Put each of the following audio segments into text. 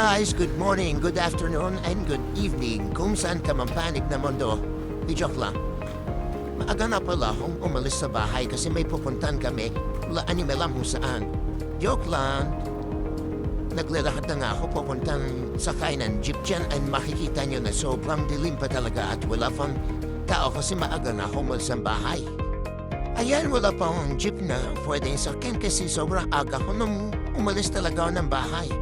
guys, good morning, good afternoon, and good evening. Kung saan ka mampanig na mundo, joke lang. Maaga na pala akong umalis sa bahay kasi may pupuntan kami. Wala anime lang kung saan. Joke lang. Naglalakad na nga ako pupuntan sakay ng jeep dyan and makikita nyo na sobrang dilim pa talaga at wala pang tao kasi maaga na ako umalis sa bahay. Ayan, wala pa akong jeep na pwedeng sakyan kasi sobrang aga ko nung umalis talaga ako ng bahay.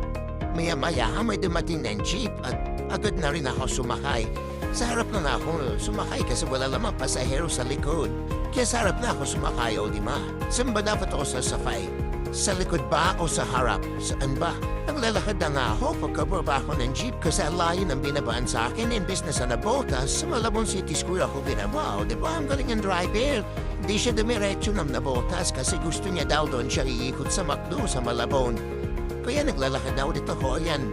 Maya-maya may dumating ng jeep at agad na rin ako sumakay. Sa harap na ako sumakay kasi wala lamang pasahero sa likod. Kaya sa harap na ako sumakay o di ma. Saan ba dapat ako sasakay? Sa likod ba o sa harap? Saan ba? Naglalakad na nga ako pagkababa ako ng jeep kasi ang layo ng binabaan sa akin. Imbis na sa Nabotas, sa Malabon City School ako binaba. O di ba ang galing ng driver? Hindi siya dumiretso ng Nabotas kasi gusto niya daw doon siya iikot sa McDo sa Malabon. Kaya naglalakad na ulit ako, ayan.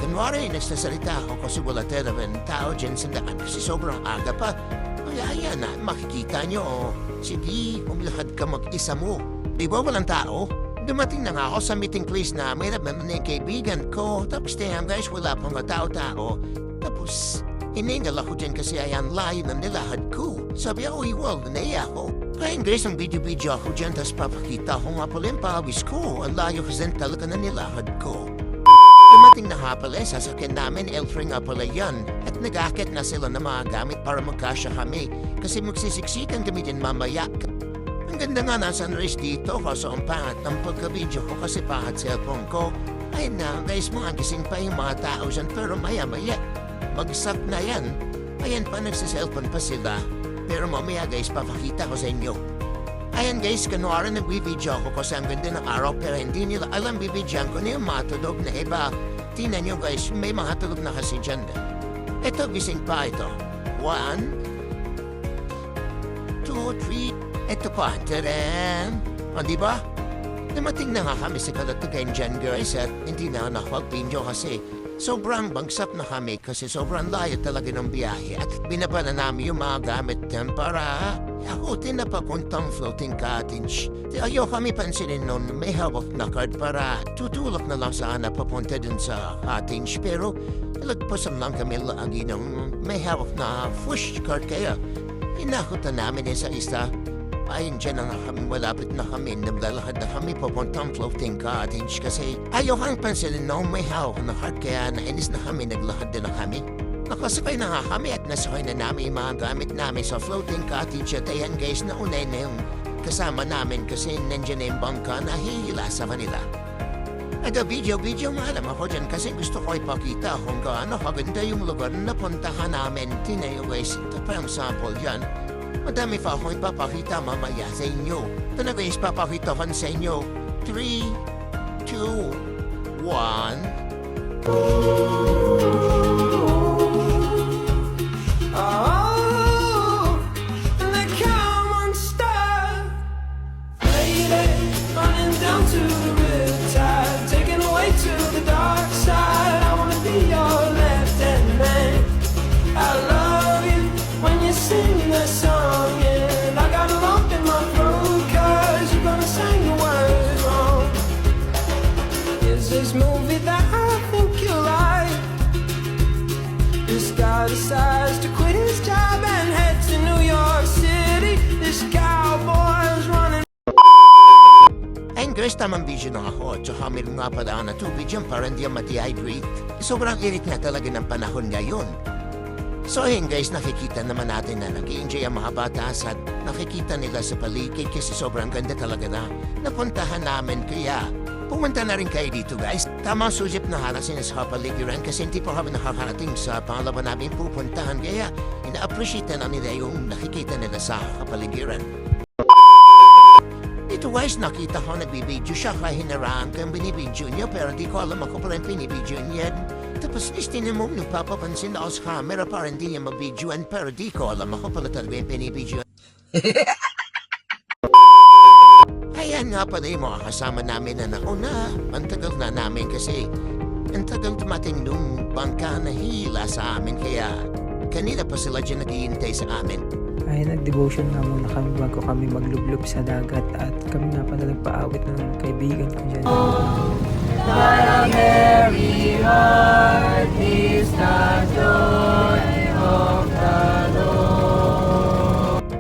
Kunwari, nagsasalita ako kasi wala talagang tao dyan sa daan kasi sobrang aga pa. Kaya ayan na, makikita nyo, sige, umilakad ka mag-isa mo. Di ba walang tao? Dumating na nga ako sa meeting place namin at naman yung kaibigan ko. Tapos ayan guys, wala pang tao-tao. Tapos, hiningal ako dyan kasi ayan layo ng nilahad ko. Sabi ako, well, naiya ako. Kaya guys, ang video-video ako dyan, tapos papakita ko nga pala yung pawis ko. Ang layo kasi talaga na nilahad ko. Dumating na nga pala, sasakyan namin, L3 nga pala yan. At nag-akit na sila ng mga gamit para magkasya kami. Kasi magsisiksikan kami din mamaya. Ang ganda nga na sunrise dito, kaso ang pangat ng pagka-video ko kasi pangat cellphone ko. Ay na, guys, mga gising pa yung mga tao dyan, pero maya-maya. Bagsak na yan. Ayan pa, nagsiselfone pa sila. Pero mamaya guys, papakita ko sa inyo. Ayan guys, kanwari nag-video ako kasi ang ganda ng araw pero hindi nila alam bibidyan ko na yung matulog na iba. Tingnan nyo guys, may mga tulog na kasi dyan. Ito, gising pa ito. 1, 2, 3. Ito pa, tadam. O diba? Dumating na nga kami sa Kalatagan dyan guys at hindi na nakapag-video kasi sobrang bagsap na kami kasi sobrang layo talaga ng biyahe at binaba na namin yung mga gamit dyan para yakutin na papuntang floating cottage. Ayaw kami pansinin nun may hawak na card para tutulak na lang sana papunta dun sa cottage pero nalagpasan lang kami lagi ng may hawak na push card kaya inakutan namin sa isa. Ayun dyan na nga kami, malapit na kami, naglalakad na kami papuntang floating cottage kasi ayaw kang pansinin na may hawak na card kaya nainis na kami, naglakad na kami. Nakasakay na nga kami at nasakay na namin yung mga gamit namin sa floating cottage at ayan guys, naunay na yung kasama namin kasi nandyan na yung bangka na hihila sa kanila. At video maalam ako dyan kasi gusto ko ipakita kung gaano kaganda yung lugar na napuntahan namin. Tinayo guys, ito pa yung sample dyan. Madami pa akong ipapakita mamaya sa inyo. Ito na guys, papakita ko sa inyo. 3, 2, 1. This movie that I think you like. This guy decides to quit his job and head to New York City. This cowboy's running. Ayun guys, tamang video na ako. Tsaka meron nga pala na tubig dyan para hindi ma-dehydrate. Sobrang init nga talaga ng panahon ngayon. So ayun guys, nakikita naman natin na nag-i-enjoy ang mga bata at nakikita nila sa paligid kasi sobrang ganda talaga na napuntahan namin kaya pumunta na rin kayo dito guys. Tamang sujip na halasin sa kapaligiran kasi hindi pa kami nakakarating sa pangalawa namin pupuntahan kaya ina-appreciate na nila yung nakikita nila sa kapaligiran. Ito guys, nakita ko nagbibideo siya kaya hinaraan kang binibideo niya pero di ko alam ako pala yung binibideo niya. Tapos istinin mo nung papapansin ako sa camera para hindi niya mabidyoan pero di ko alam ako pala talaga yung binibideo. Ayan nga pala yung mga kasama namin na nauna. Ang tagal na namin kasi ang tagal dumating nung bangka na hila sa amin kaya kanina pa sila dyan naghihintay sa amin. Ay nag-devotion nga muna kami bago kami maglublob sa dagat at kami nga pala nagpaawit ng kaibigan ko dyan.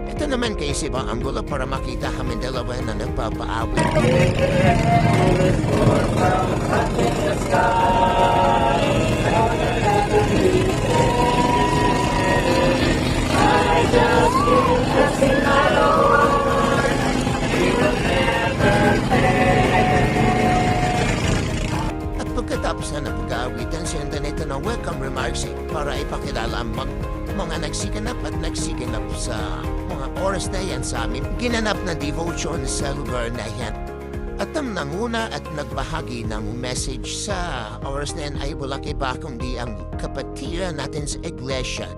Ito naman kay si Ba Angulo para makita kami dalawa na nagpapaawit. At pagkatapos na napag-aawitan, sinundan ito ng welcome remarks para ipakilala ang mga nagsiganap at nagsiganap sa mga oras na yan sa amin. Ginanap na devotion sa lugar na yan. At ang nanguna at nagbahagi ng message sa oras na yan ay walang iba kundi ang kapatiran natin sa iglesia.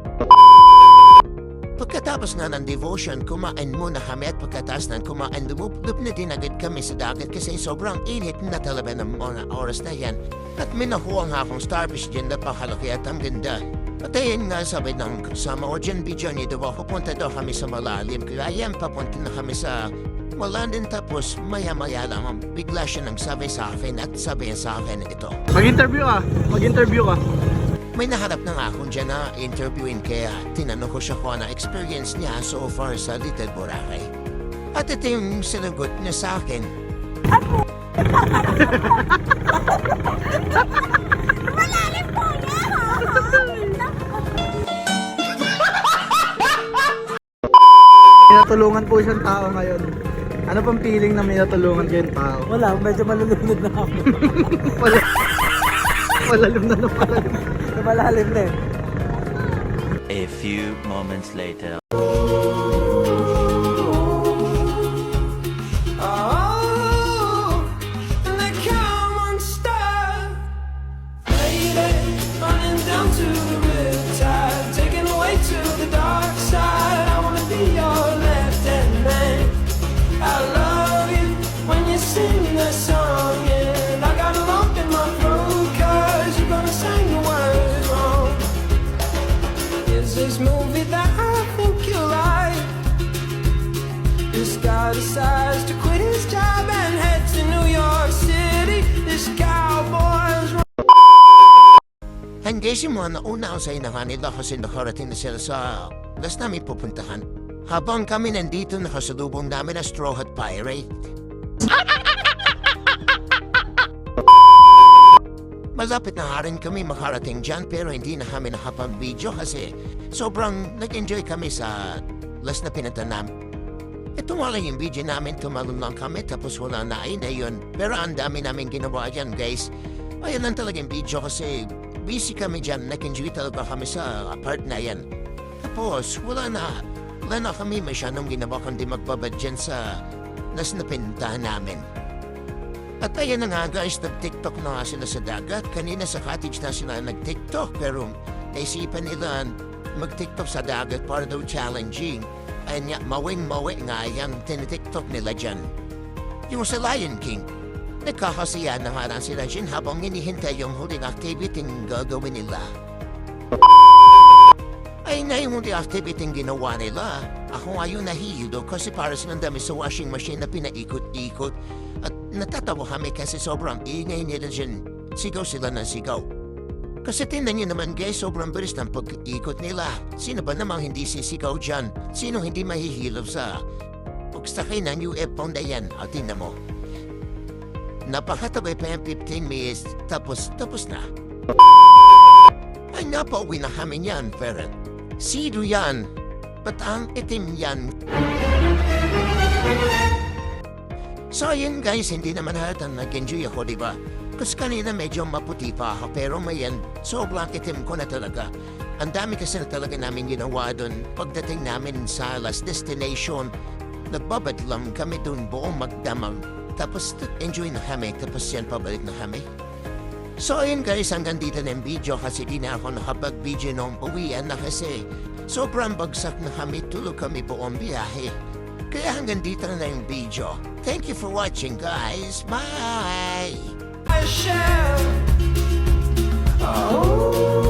Pagkatapos nga ng devotion, kumain muna kami at pagkatapos ng kumain, lumuplup na din agad kami sa dagat kasi sobrang init na talaga ng mga oras na yan. At minakuha nga akong starfish dyan na pakalaki at ang ganda. At ayun nga sabi ng kasama ko dyan, video niyo daw, pupunta daw kami sa malalim. Kaya yan, papunta na kami sa malalim tapos maya-maya lang bigla siya nang sabi sa akin at sabi sa akin ito. Mag-interview ka. May naharap na nga akong dyan na interviewin kaya tinanong ko siya kung ano experience niya so far sa Little Boracay. At ito yung sinagot niya sa akin. Malalim po niya, Minatulungan po siyang tao ngayon. Ano pang feeling na minatulungan kayong tao? Wala, medyo malulunod na ako. Palalim na palalim. Malalim na eh. A few moments later. Oh, and they come unstuck. Lady, running down to the riptide, taken away to the dark side. I wanna be your left-hand man. I love you when you sing that song, and I got a lump in my throat 'cause you're gonna sing the words wrong. Is this movie that I think you like? This guy decides to quit his job and head to New York City. This cowboy's Hanggang si mga nauna ako sa inahan nila kasi nakarating na sila sa last namin pupuntahan. Habang kami nandito, nakasalubong namin ang Straw Hat Pirate. Malapit na nga rin kami makarating dyan pero hindi na kami nakapag-video kasi sobrang nag-enjoy kami sa last na pinunta namin. Ito nga lang yung video namin, tumalon lang kami tapos wala na yun. Pero ang dami namin ginawa dyan guys. Ayun lang talaga yung video kasi busy kami dyan, nag-enjoy talaga kami sa part na yan. Tapos wala na kami masyadong ginawa kundi magbabad dyan sa last na pinuntahan namin. At ayun na nga guys, nag-TikTok na nga sila sa dagat. Kanina sa cottage na sila nag-TikTok pero naisipan nila mag-TikTok sa dagat para daw challenging. Ayun nga, mawing-mawi nga yan tinitiktok nila dyan. Yung sa Lion King, nagkakasiya na nga lang sila dyan habang hinihintay yung huling activity ng gagawin nila. Ay na yung huling activity ng ginawa nila. Ako ngayon nahihilo kasi para silang dami sa washing machine na pinaikot-ikot. At natatawa kami kasi sobrang ingay nila dyan. Sigaw sila ng sigaw. Kasi tingnan niyo naman guys, sobrang bilis ng pag-ikot nila. Sino ba namang hindi sisigaw dyan? Sino hindi mahihilo sa pagsakay ng UFO na yan? O tingnan mo. Napakatabi pa yung 15 minutes tapos na. Ay napauwi na kami yan, Ferret. Sino yan? Ba't ang itim yan? So yun guys, hindi naman halatang nag-enjoy ako, diba? Kasi kanina medyo maputi pa ako, pero mayan, sobrang itim ko na talaga. Ang dami kasi na talaga namin ginawa doon. Pagdating namin sa last destination, nagbabadlam kami doon buong magdamag. Tapos enjoy na kami, tapos yan pabalik na kami. So ayun guys, hanggang dito na yung video kasi di na ako nakapag-video nung uwian na kasi sobrang bagsak na kami, tulog kami buong biyahe. Kaya hanggang dito na yung video. Thank you for watching guys. Bye! shell. Oh.